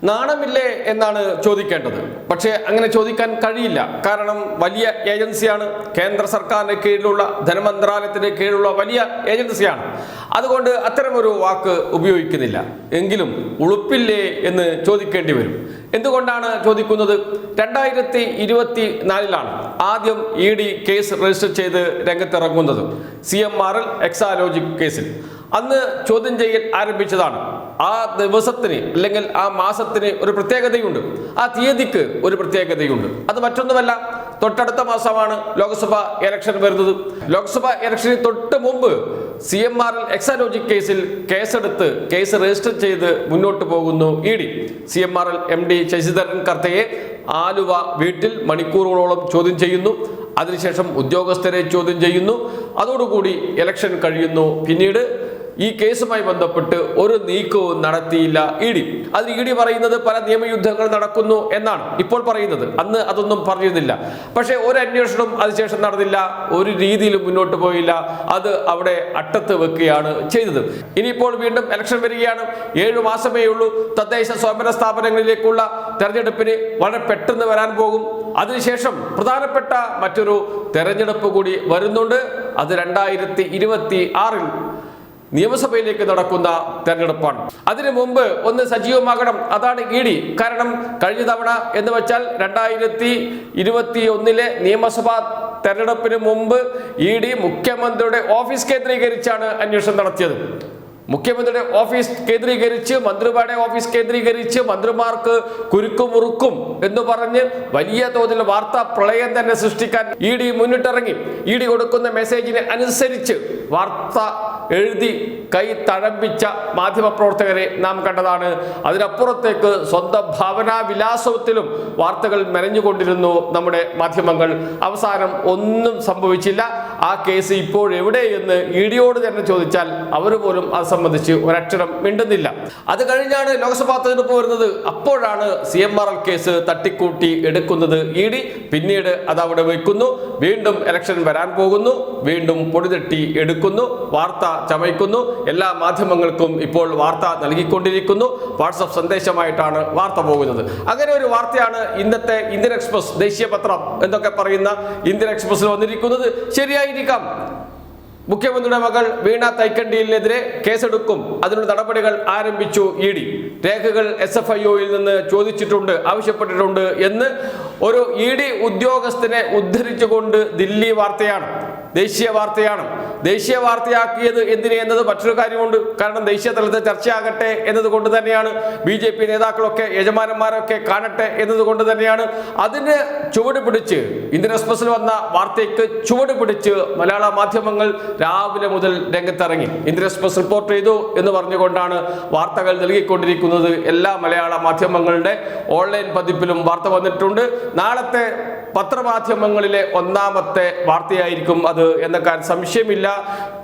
നാണമില്ലേ എന്നാണ് ചോദിക്കേണ്ടത്. പക്ഷേ അങ്ങനെ ചോദിക്കാൻ കഴിയില്ല. കാരണം വലിയ ഏജൻസിയാണ്, കേന്ദ്ര സർക്കാരിന് കീഴിലുള്ള ധനമന്ത്രാലയത്തിന് കീഴിലുള്ള വലിയ ഏജൻസിയാണ്. അതുകൊണ്ട് അത്തരമൊരു വാക്ക് ഉപയോഗിക്കുന്നില്ല. എങ്കിലും ഉളുപ്പില്ലേ എന്ന് ചോദിക്കേണ്ടി വരും. എന്തുകൊണ്ടാണ് ചോദിക്കുന്നത്? 2024 ആദ്യം ED കേസ് രജിസ്റ്റർ ചെയ്ത് രംഗത്തിറങ്ങുന്നത് CMRL എക്സാലോജിക് കേസിൽ. അന്ന് ചോദ്യം ചെയ്യൽ ആരംഭിച്ചതാണ്. ആ ദിവസത്തിന് അല്ലെങ്കിൽ ആ മാസത്തിന് ഒരു പ്രത്യേകതയുണ്ട്, ആ തീയതിക്ക് ഒരു പ്രത്യേകതയുണ്ട്. അത് മറ്റൊന്നുമല്ല, തൊട്ടടുത്ത മാസമാണ് ലോക്സഭ ഇലക്ഷൻ വരുന്നത്. ലോക്സഭ ഇലക്ഷന് തൊട്ട് മുമ്പ് CMRL എക്സാലോജിക് കേസിൽ കേസ് രജിസ്റ്റർ ചെയ്ത് മുന്നോട്ട് പോകുന്നു ED. CMRL MD Sasidharan കർത്തയെ Aluva വീട്ടിൽ മണിക്കൂറുകളോളം ചോദ്യം ചെയ്യുന്നു. അതിനുശേഷം ഉദ്യോഗസ്ഥരെ ചോദ്യം ചെയ്യുന്നു. അതോടുകൂടി ഇലക്ഷൻ കഴിയുന്നു. പിന്നീട് ഈ കേസുമായി ബന്ധപ്പെട്ട് ഒരു നീക്കവും നടത്തിയില്ല ED. അതിന് ED പറയുന്നത് പല നിയമയുദ്ധങ്ങൾ നടക്കുന്നു എന്നാണ് ഇപ്പോൾ പറയുന്നത്. അന്ന് അതൊന്നും പറഞ്ഞിരുന്നില്ല. പക്ഷേ ഒരു അന്വേഷണം അതിനുശേഷം നടന്നില്ല, ഒരു രീതിയിലും മുന്നോട്ട് പോയില്ല. അത് അവിടെ അട്ടത്ത് വെക്കുകയാണ് ചെയ്തത്. ഇനിയിപ്പോൾ വീണ്ടും ഇലക്ഷൻ വരികയാണ്. 7 മാസമേ ഉള്ളൂ. തദ്ദേശ സ്വയംഭരണ സ്ഥാപനങ്ങളിലേക്കുള്ള തെരഞ്ഞെടുപ്പിന് വളരെ പെട്ടെന്ന് വരാൻ പോകും. അതിനുശേഷം പ്രധാനപ്പെട്ട മറ്റൊരു തെരഞ്ഞെടുപ്പ് കൂടി വരുന്നുണ്ട്. അത് 2026 നിയമസഭയിലേക്ക് നടക്കുന്ന തെരഞ്ഞെടുപ്പാണ്. അതിനു മുമ്പ് ഒന്ന് സജീവമാകണം, അതാണ് ED. കാരണം കഴിഞ്ഞ തവണ എന്ന് വെച്ചാൽ 2021 നിയമസഭാ തെരഞ്ഞെടുപ്പിന് മുമ്പ് ED മുഖ്യമന്ത്രിയുടെ ഓഫീസ് കേന്ദ്രീകരിച്ചാണ് അന്വേഷണം നടത്തിയത്. മുഖ്യമന്ത്രിയുടെ ഓഫീസ് കേന്ദ്രീകരിച്ച്, മന്ത്രിമാരുടെ ഓഫീസ് കേന്ദ്രീകരിച്ച് മന്ത്രിമാർക്ക് കുരുക്കുമുറുക്കും എന്ന് പറഞ്ഞ് വലിയ തോതിൽ വാർത്താ പ്രളയം തന്നെ സൃഷ്ടിക്കാൻ ED മുന്നിട്ടിറങ്ങി. ED കൊടുക്കുന്ന മെസ്സേജിന് അനുസരിച്ച് വാർത്ത എഴുതി കൈ തഴമ്പിച്ച മാധ്യമപ്രവർത്തകരെ നാം കണ്ടതാണ്. അതിനപ്പുറത്തേക്ക് സ്വന്തം ഭാവനാ വിലാസത്തിലും വാർത്തകൾ മെനഞ്ഞുകൊണ്ടിരുന്നു നമ്മുടെ മാധ്യമങ്ങൾ. അവസാനം ഒന്നും സംഭവിച്ചില്ല. ആ കേസ് ഇപ്പോഴെവിടെ എന്ന് EDയോട് തന്നെ ചോദിച്ചാൽ അവർ പോലും അത് സംബന്ധിച്ച് ഒരക്ഷരം മിണ്ടുന്നില്ല. അത് കഴിഞ്ഞാണ് ലോക്സഭാ തെരഞ്ഞെടുപ്പ് വരുന്നത്. അപ്പോഴാണ് CMRL കേസ് തട്ടിക്കൂട്ടി എടുക്കുന്നത് ED. പിന്നീട് അത് അവിടെ വയ്ക്കുന്നു. വീണ്ടും ഇലക്ഷൻ വരാൻ പോകുന്നു. വീണ്ടും പൊടിതട്ടി എടുക്കുന്നു, വാർത്ത ചമയ്ക്കുന്നു. എല്ലാ മാധ്യമങ്ങൾക്കും ഇപ്പോൾ വാർത്ത നൽകിക്കൊണ്ടിരിക്കുന്നു. വാട്സപ്പ് സന്ദേശമായിട്ടാണ് വാർത്ത പോകുന്നത്. അങ്ങനെ ഒരു വാർത്തയാണ് ഇന്നത്തെ ഇന്ത്യൻ എക്സ്പ്രസ്, ദേശീയ പത്രം എന്നൊക്കെ പറയുന്ന ഇന്ത്യൻ എക്സ്പ്രസിൽ വന്നിരിക്കുന്നത്. ശരിയായിരിക്കാം, മുഖ്യമന്ത്രിയുടെ മകൾ വീണ തൈക്കണ്ടിയിലെതിരെ കേസെടുക്കും, അതിനുള്ള നടപടികൾ ആരംഭിച്ചു ED. രേഖകൾ SFIOയിൽ നിന്ന് ചോദിച്ചിട്ടുണ്ട്, ആവശ്യപ്പെട്ടിട്ടുണ്ട് എന്ന് ഒരു ED ഉദ്യോഗസ്ഥനെ ഉദ്ധരിച്ചുകൊണ്ട് ദില്ലി വാർത്തയാണ്, ദേശീയ വാർത്തയാണ്. ദേശീയ വാർത്തയാക്കിയത് എന്തിനെ എന്നത് മറ്റൊരു കാര്യമുണ്ട്. കാരണം ദേശീയ തലത്തിൽ ചർച്ചയാകട്ടെ എന്നതുകൊണ്ട് തന്നെയാണ്. BJP നേതാക്കളൊക്കെ യജമാനന്മാരൊക്കെ കാണട്ടെ എന്നതുകൊണ്ട് തന്നെയാണ്. അതിന് ചുവട് പിടിച്ച് ഇന്ത്യൻ എക്സ്പ്രസിൽ വന്ന വാർത്തയ്ക്ക് ചുവട് പിടിച്ച് മലയാള മാധ്യമങ്ങൾ രാവിലെ മുതൽ രംഗത്തിറങ്ങി. ഇന്ത്യൻ എക്സ്പ്രസ് റിപ്പോർട്ട് ചെയ്തു എന്ന് പറഞ്ഞുകൊണ്ടാണ് വാർത്തകൾ നൽകിക്കൊണ്ടിരിക്കുന്നത്. എല്ലാ മലയാള മാധ്യമങ്ങളുടെ ഓൺലൈൻ പതിപ്പിലും വാർത്ത വന്നിട്ടുണ്ട്. നാളത്തെ പത്രമാധ്യമങ്ങളിലെ ഒന്നാമത്തെ വാർത്തയായിരിക്കും അത് എന്ന കാര്യം സംശയമില്ല.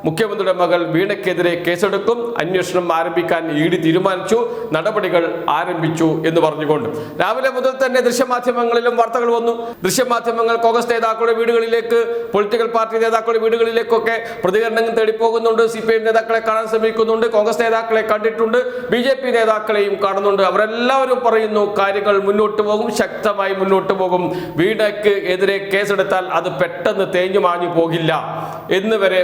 മുഖ്യമന്ത്രിയുടെ മകൾ വീണയ്ക്കെതിരെ കേസെടുക്കും, അന്വേഷണം ആരംഭിക്കാൻ ED തീരുമാനിച്ചു, നടപടികൾ ആരംഭിച്ചു എന്ന് പറഞ്ഞുകൊണ്ട് രാവിലെ മുതൽ തന്നെ ദൃശ്യമാധ്യമങ്ങളിലും വാർത്തകൾ വന്നു. ദൃശ്യമാധ്യമങ്ങൾ കോൺഗ്രസ് നേതാക്കളുടെ വീടുകളിലേക്ക്, പൊളിറ്റിക്കൽ പാർട്ടി നേതാക്കളുടെ വീടുകളിലേക്കൊക്കെ പ്രതികരണങ്ങൾ തേടിപ്പോകുന്നുണ്ട്. CPIM നേതാക്കളെ കാണാൻ ശ്രമിക്കുന്നുണ്ട്, കോൺഗ്രസ് നേതാക്കളെ കണ്ടിട്ടുണ്ട്, BJP നേതാക്കളെയും കാണുന്നുണ്ട്. അവരെല്ലാവരും പറയുന്നു കാര്യങ്ങൾ മുന്നോട്ട് പോകും, ശക്തമായി മുന്നോട്ട് പോകും. വീണയ്ക്ക് എതിരെ കേസെടുത്താൽ അത് പെട്ടെന്ന് തേഞ്ഞു മാഞ്ഞു പോകില്ല എന്ന് വരെ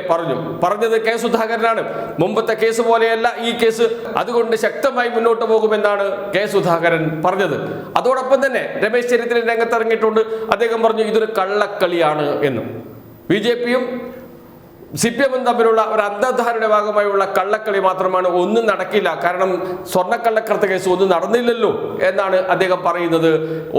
പറഞ്ഞത് കെ സുധാകരനാണ്. മുമ്പത്തെ കേസ് പോലെയല്ല ഈ കേസ്, അതുകൊണ്ട് ശക്തമായി മുന്നോട്ട് പോകുമെന്നാണ് കെ സുധാകരൻ പറഞ്ഞത്. അതോടൊപ്പം തന്നെ രമേശ് ചെന്നിത്തല രംഗത്തിറങ്ങിയിട്ടുണ്ട്. അദ്ദേഹം പറഞ്ഞു ഇതൊരു കള്ളക്കളിയാണ് എന്നും. BJPയും CPIM തമ്മിലുള്ള ഒരു അന്തർധാരയുടെ ഭാഗമായുള്ള കള്ളക്കളി മാത്രമാണ്, ഒന്നും നടക്കില്ല. കാരണം സ്വർണ്ണക്കള്ളക്കടത്ത് കേസ് ഒന്നും നടന്നില്ലല്ലോ എന്നാണ് അദ്ദേഹം പറയുന്നത്.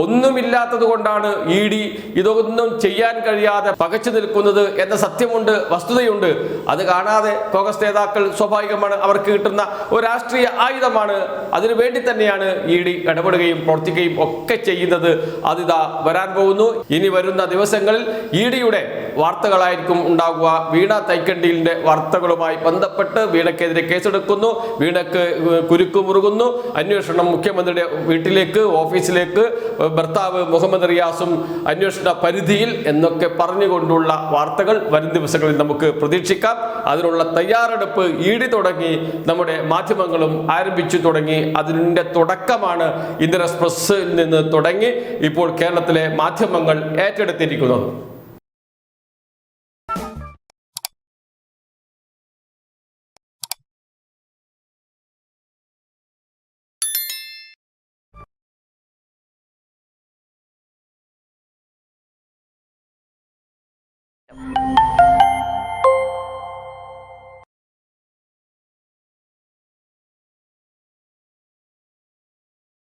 ഒന്നുമില്ലാത്തത് കൊണ്ടാണ് ED ഇതൊന്നും ചെയ്യാൻ കഴിയാതെ പകച്ചു നിൽക്കുന്നത് എന്ന സത്യമുണ്ട്, വസ്തുതയുണ്ട്. അത് കാണാതെ കോൺഗ്രസ് നേതാക്കൾ സ്വാഭാവികമാണ്, അവർക്ക് കിട്ടുന്ന ഒരു രാഷ്ട്രീയ ആയുധമാണ്. അതിനു വേണ്ടി തന്നെയാണ് ED ഇടപെടുകയും പ്രവർത്തിക്കുകയും ഒക്കെ ചെയ്യുന്നത്. അതിതാ വരാൻ പോകുന്നു. ഇനി വരുന്ന ദിവസങ്ങളിൽ EDയുടെ വാർത്തകളായിരിക്കും ഉണ്ടാകുക. വീണ തൈക്കണ്ടിയിലിന്റെ വാർത്തകളുമായി ബന്ധപ്പെട്ട് വീണയ്ക്കെതിരെ കേസെടുക്കുന്നു, വീണയ്ക്ക് കുരുക്ക് മുറുകുന്നു, അന്വേഷണം മുഖ്യമന്ത്രിയുടെ വീട്ടിലേക്ക്, ഓഫീസിലേക്ക്, ഭർത്താവ് മുഹമ്മദ് റിയാസും അന്വേഷണ പരിധിയിൽ എന്നൊക്കെ പറഞ്ഞുകൊണ്ടുള്ള വാർത്തകൾ വരും ദിവസങ്ങളിൽ നമുക്ക് പ്രതീക്ഷിക്കാം. അതിനുള്ള തയ്യാറെടുപ്പ് ഇഡി തുടങ്ങി, നമ്മുടെ മാധ്യമങ്ങളും ആരംഭിച്ചു തുടങ്ങി. അതിന്റെ തുടക്കമാണ് ഇന്ത്യൻ എക്സ്പ്രസ്സിൽ നിന്ന് തുടങ്ങി ഇപ്പോൾ കേരളത്തിലെ മാധ്യമങ്ങൾ ഏറ്റെടുത്തിരിക്കുന്നത്.